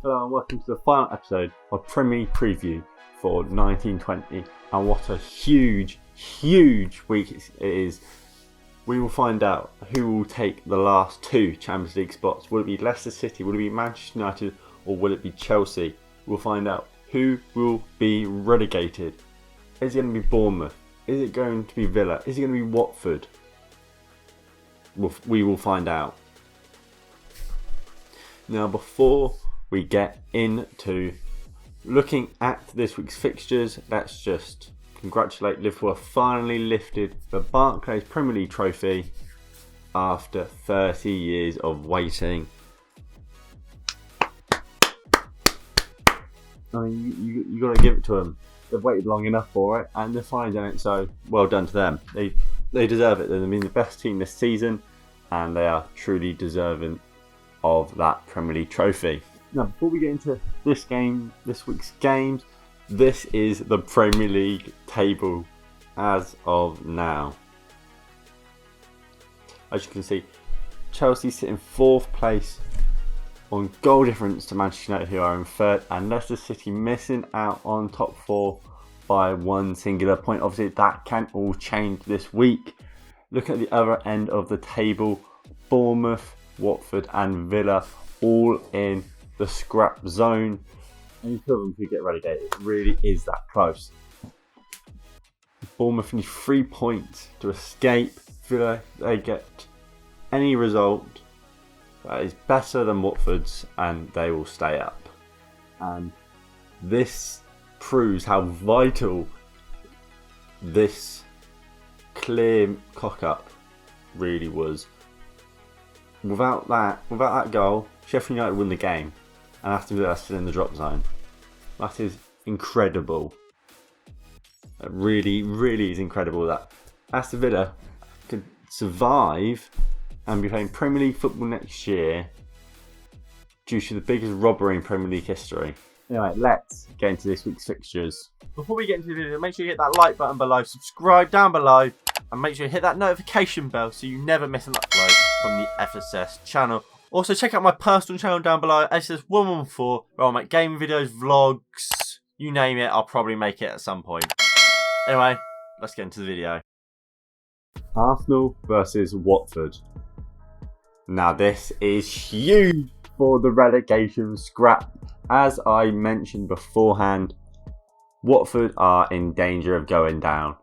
Hello and welcome to the final episode of Premier League Preview for 1920. And what a huge week it is. We will find out who will take the last two Champions League spots. Will it be Leicester City, will it be Manchester United, or will it be Chelsea? We'll find out who will be relegated. Is it going to be Bournemouth? Is it going to be Villa? Is it going to be Watford? We will find out. Now, before we get into looking at this week's fixtures, let's just congratulate Liverpool have finally lifted the Barclays Premier League trophy after 30 years of waiting. I mean, you got to give it to them. They've waited long enough for it, and they've finally done it. So well done to them. They deserve it. They've been the best team this season, and they are truly deserving of that Premier League trophy. Now, before we get into this week's games, this is the Premier League table as of now. As you can see, Chelsea sit in 4th place on goal difference to Manchester United, who are in 3rd, and Leicester City missing out on top 4 by one singular point. Obviously, that can all change this week. Look at the other end of the table. Bournemouth, Watford and Villa all in the scrap zone. Any two of them could get relegated. It really is that close. Bournemouth need 3 points to escape. Villa, they get any result that is better than Watford's and they will stay up. And this proves how vital this clear cock-up really was. Without that goal, Sheffield United win the game, and Aston Villa are still in the drop zone. That is incredible. It really is incredible that Aston Villa could survive and be playing Premier League football next year due to the biggest robbery in Premier League history. Anyway, let's get into this week's fixtures. Before we get into the video, make sure you hit that like button below, subscribe down below, and make sure you hit that notification bell so you never miss an upload from the FSS channel. Also, check out my personal channel down below, FSS114, where I'll make gaming videos, vlogs, you name it, I'll probably make it at some point. Anyway, let's get into the video. Arsenal versus Watford. Now, this is huge for the relegation scrap. As I mentioned beforehand, Watford are in danger of going down.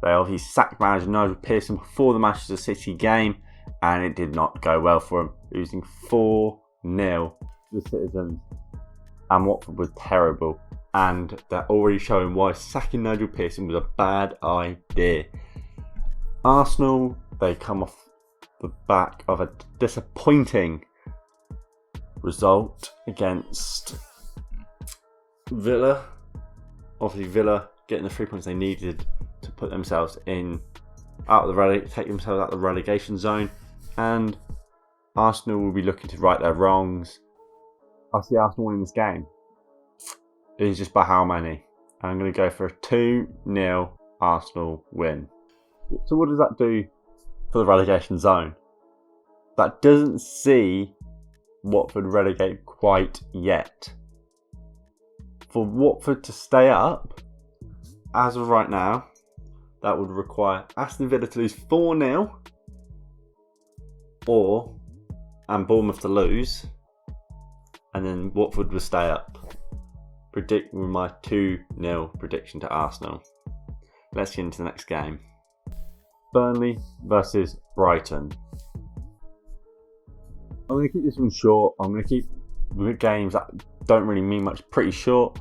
They obviously sacked manager Nigel Pearson before the Manchester City game, and it did not go well for them, losing 4-0 to the Citizens. And Watford was terrible, and they're already showing why sacking Nigel Pearson was a bad idea. Arsenal, they come off the back of a disappointing result against Villa. Obviously, Villa getting the 3 points they needed to put themselves take themselves out of the relegation zone, and Arsenal will be looking to right their wrongs. I see Arsenal winning this game. It is just by how many? I'm going to go for a 2-0 Arsenal win. So what does that do for the relegation zone? That doesn't see Watford relegate quite yet. For Watford to stay up, as of right now, that would require Aston Villa to lose 4-0 and Bournemouth to lose, and then Watford will stay up. Predict with my 2-0 prediction to Arsenal. Let's get into the next game. Burnley versus Brighton. I'm going to keep this one short. I'm going to keep the games that don't really mean much pretty short.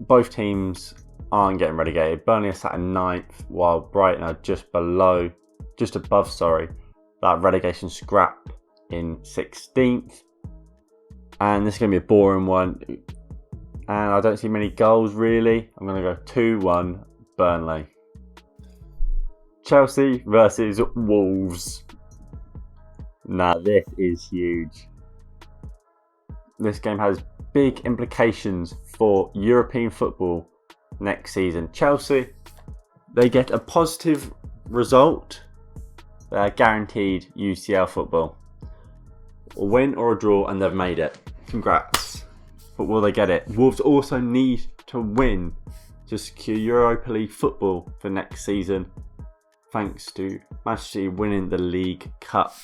Both teams aren't getting relegated. Burnley are sat in 9th, while Brighton are just above that relegation scrap in 16th. And this is going to be a boring one. And I don't see many goals really. I'm going to go 2-1 Burnley. Chelsea versus Wolves. Now, this is huge. This game has big implications for European football next season. Chelsea, they get a positive result, they are guaranteed UCL football. A win or a draw and they've made it. Congrats. but will they get it? Wolves also need to win to secure Europa League football for next season, thanks to Manchester City winning the League Cup.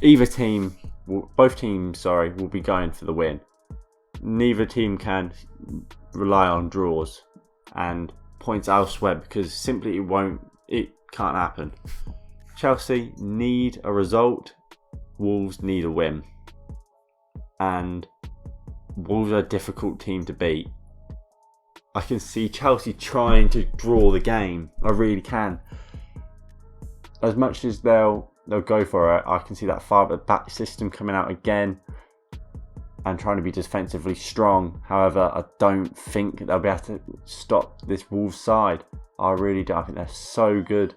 Both teams will be going for the win. Neither team can rely on draws and points elsewhere because simply it can't happen. Chelsea need a result, Wolves need a win. And Wolves are a difficult team to beat. I can see Chelsea trying to draw the game. I really can. As much as they'll go for it, I can see that far back system coming out again and trying to be defensively strong. However, I don't think they'll be able to stop this Wolves side. I really don't. I think they're so good.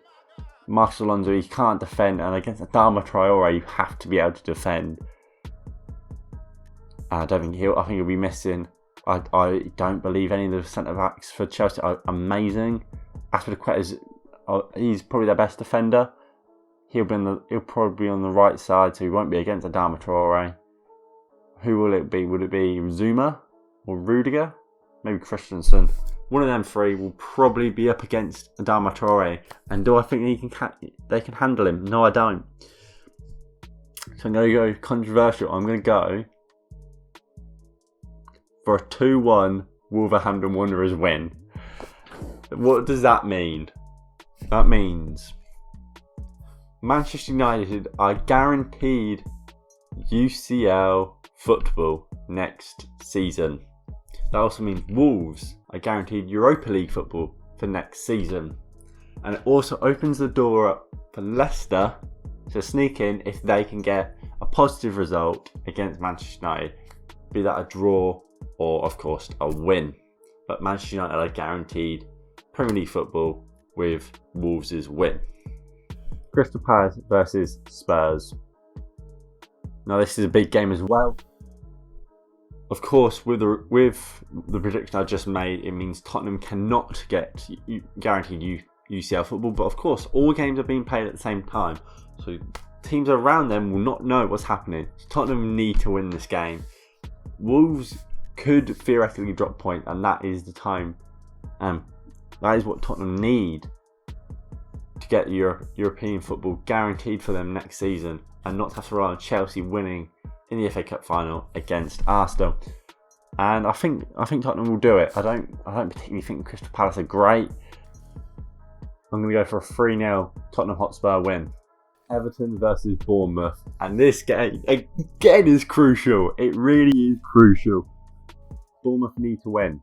Marcus Alonso, he can't defend, and against Adama Traore, you have to be able to defend. I think he'll be missing. I don't believe any of the centre backs for Chelsea are amazing. Aspilicueta he's probably their best defender. He'll probably be on the right side, so he won't be against Adama Traore. Who will it be? Would it be Zuma or Rudiger? Maybe Christensen. One of them three will probably be up against Adama Traore. And do I think they can handle him? No, I don't. So I'm going to go controversial. I'm going to go for a 2-1 Wolverhampton Wanderers win. What does that mean? That means Manchester United are guaranteed UCL football next season. That also means Wolves are guaranteed Europa League football for next season. And it also opens the door up for Leicester to sneak in if they can get a positive result against Manchester United, be that a draw or, of course, a win. But Manchester United are guaranteed Premier League football with Wolves' win. Crystal Palace versus Spurs. Now, this is a big game as well. Of course, with the prediction I just made, it means Tottenham cannot get guaranteed UCL football. But of course, all games are being played at the same time, so teams around them will not know what's happening. So Tottenham need to win this game. Wolves could theoretically drop points, and that is the time. That is what Tottenham need to get European football guaranteed for them next season, and not have to rely on Chelsea winning in the FA Cup final against Arsenal. And I think Tottenham will do it. I don't particularly think Crystal Palace are great. I'm going to go for a 3-0 Tottenham Hotspur win. Everton versus Bournemouth. And this game, again, is crucial. It really is crucial. Bournemouth need to win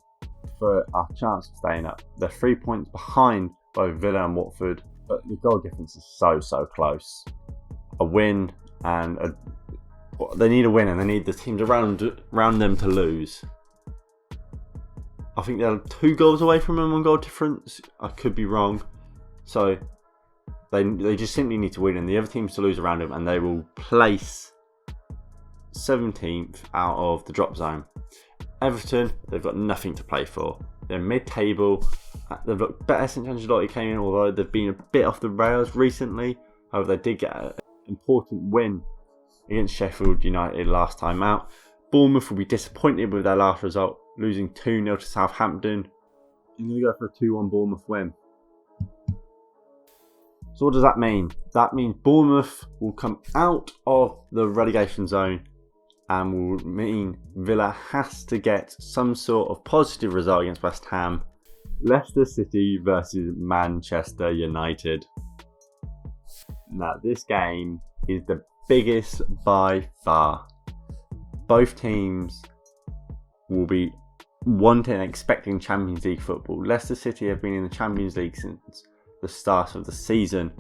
for a chance of staying up. They're 3 points behind both Villa and Watford, but the goal difference is so close. A win and they need a win, and they need the teams around them to lose. I think they're 2 goals away from a 1 goal difference. I could be wrong. So they just simply need to win, and the other teams to lose around them, and they will place 17th out of the drop zone. Everton, they've got nothing to play for. They're mid-table. They've looked better since Ancelotti came in, although they've been a bit off the rails recently. However, they did get an important win against Sheffield United last time out. Bournemouth will be disappointed with their last result, losing 2-0 to Southampton. I'm going to go for a 2-1 Bournemouth win. So what does that mean? That means Bournemouth will come out of the relegation zone, and will mean Villa has to get some sort of positive result against West Ham. Leicester City versus Manchester United. Now, this game is the biggest by far. Both teams will be wanting and expecting Champions League football. Leicester City have been in the Champions League since the start of the season.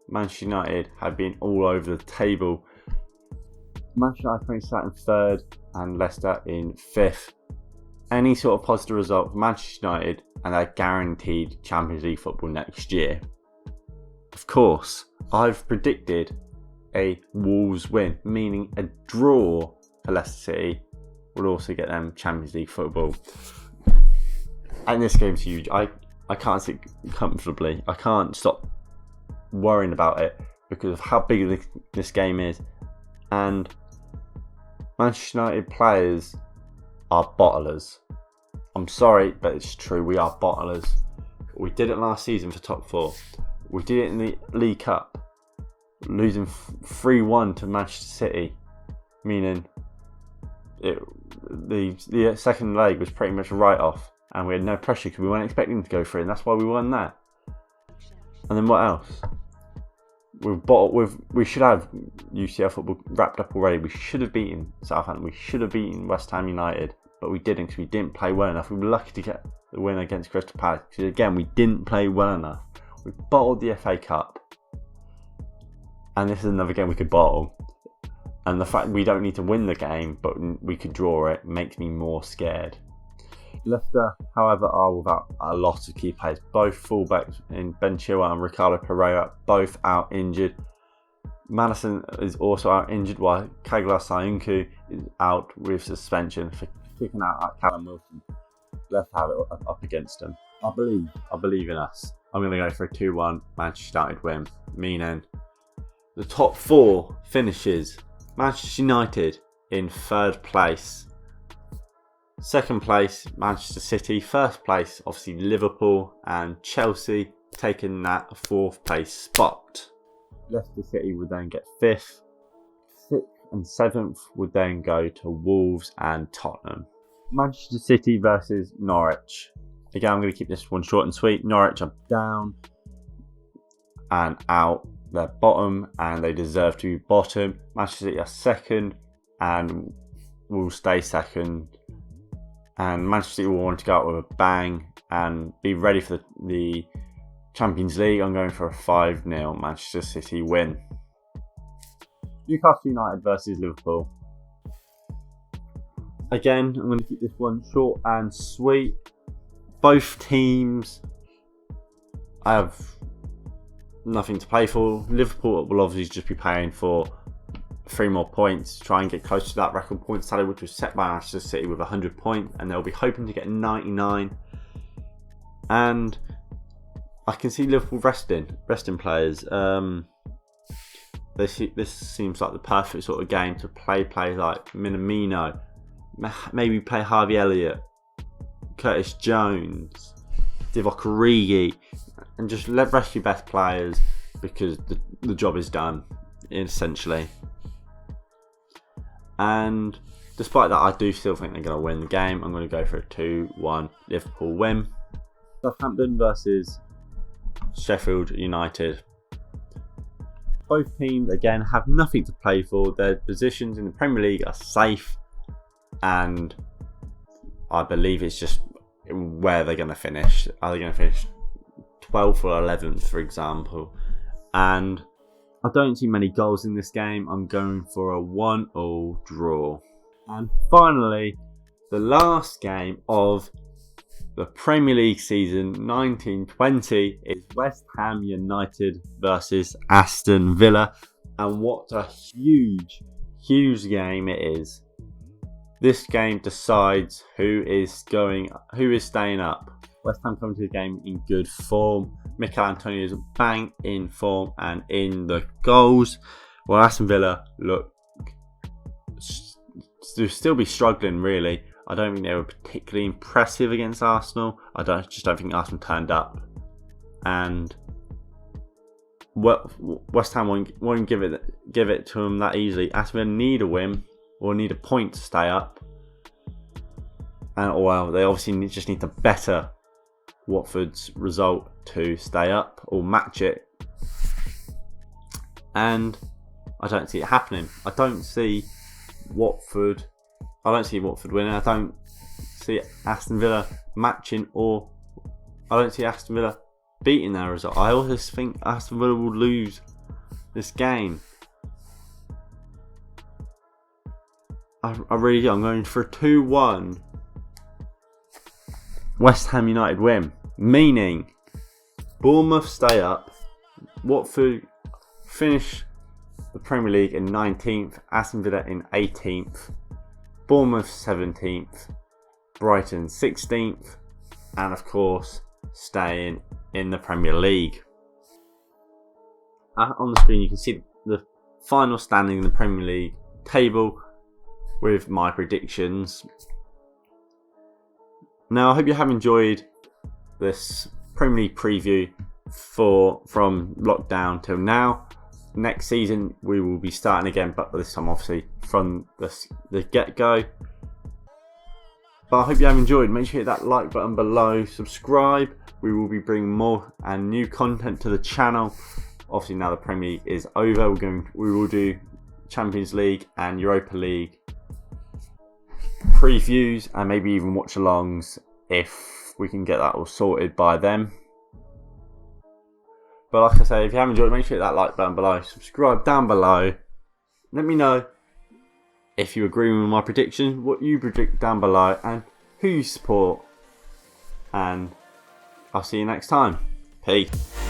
Manchester United have been all over the table. Manchester United currently sat in 3rd and Leicester in 5th. Any sort of positive result for Manchester United, and they're guaranteed Champions League football next year. Of course, I've predicted a Wolves win, meaning a draw for Leicester City will also get them Champions League football. And this game's huge. I can't sit comfortably. I can't stop worrying about it because of how big this game is. And Manchester United players are bottlers. I'm sorry, but it's true. We are bottlers. We did it last season for top 4. We did it in the League Cup, losing 3-1 to Manchester City, meaning the second leg was pretty much a write-off, and we had no pressure because we weren't expecting to go through, and that's why we won that. And then what else? We should have UCL football wrapped up already. We should have beaten Southampton. We should have beaten West Ham United, but we didn't because we didn't play well enough. We were lucky to get the win against Crystal Palace because, again, we didn't play well enough. We bottled the FA Cup, and this is another game we could bottle. And the fact we don't need to win the game, but we could draw it, makes me more scared. Leicester, however, are without a lot of key players. Both fullbacks in Ben Chilwell and Ricardo Pereira, both out injured. Madison is also out injured, while Kagla Sayuncu is out with suspension for kicking out Callum Wilson. Let's have it up against them. I believe in us. I'm going to go for a 2-1 Manchester United win, meaning the top 4 finishes. Manchester United in 3rd place. 2nd place, Manchester City. 1st place, obviously Liverpool, and Chelsea taking that 4th place spot. Leicester City would then get 5th. 6th and 7th would then go to Wolves and Tottenham. Manchester City versus Norwich. Again, I'm going to keep this one short and sweet. Norwich are down and out. They're bottom and they deserve to be bottom. Manchester City are 2nd and will stay 2nd. And Manchester City will want to go out with a bang and be ready for the Champions League. I'm going for a 5-0 Manchester City win. Newcastle United versus Liverpool. Again, I'm going to keep this one short and sweet. Both teams have nothing to play for. Liverpool will obviously just be paying for 3 more points to try and get close to that record point tally, which was set by Manchester City with 100 points, and they'll be hoping to get 99. And I can see Liverpool resting players. This seems like the perfect sort of game to play players like Minamino, maybe play Harvey Elliott, Curtis Jones, Divock Origi, and just rest your best players because the job is done, essentially. And despite that, I do still think they're going to win the game. I'm going to go for a 2-1 Liverpool win. Southampton versus Sheffield United. Both teams, again, have nothing to play for. Their positions in the Premier League are safe, and I believe it's just where they're going to finish. Are they going to finish 12th or 11th, for example? And I don't see many goals in this game. I'm going for a 1-1 draw. And finally, the last game of the Premier League season 1920 is West Ham United versus Aston Villa. And what a huge game it is. This game decides who is staying up. West Ham come to the game in good form. Mikel Antonio's bang in form and in the goals. While Aston Villa look to still be struggling, really. I don't think they were particularly impressive against Arsenal. I just don't think Arsenal turned up. And West Ham won't give it to them that easily. Aston Villa need a win or need a point to stay up. And they obviously just need to better Watford's result to stay up or match it. And I don't see it happening. I don't see Watford winning. I don't see Aston Villa matching, or I don't see Aston Villa beating their result. I also think Aston Villa will lose this game. I really do. I'm going for a 2-1 West Ham United win, meaning Bournemouth stay up, Watford finish the Premier League in 19th, Aston Villa in 18th, Bournemouth 17th, Brighton 16th, and of course staying in the Premier League. On the screen you can see the final standing in the Premier League table. with my predictions. Now, I hope you have enjoyed this Premier League preview from lockdown till now. Next season we will be starting again, but this time obviously from the get-go. But I hope you have enjoyed. Make sure you hit that like button below, subscribe. We will be bringing more and new content to the channel. Obviously now the Premier League is over, we will do Champions League and Europa League previews and maybe even watch-alongs if we can get that all sorted by then. But like I say, if you have enjoyed, make sure you hit that like button below, subscribe down below. Let me know if you agree with my prediction, what you predict down below, and who you support. And I'll see you next time. Peace.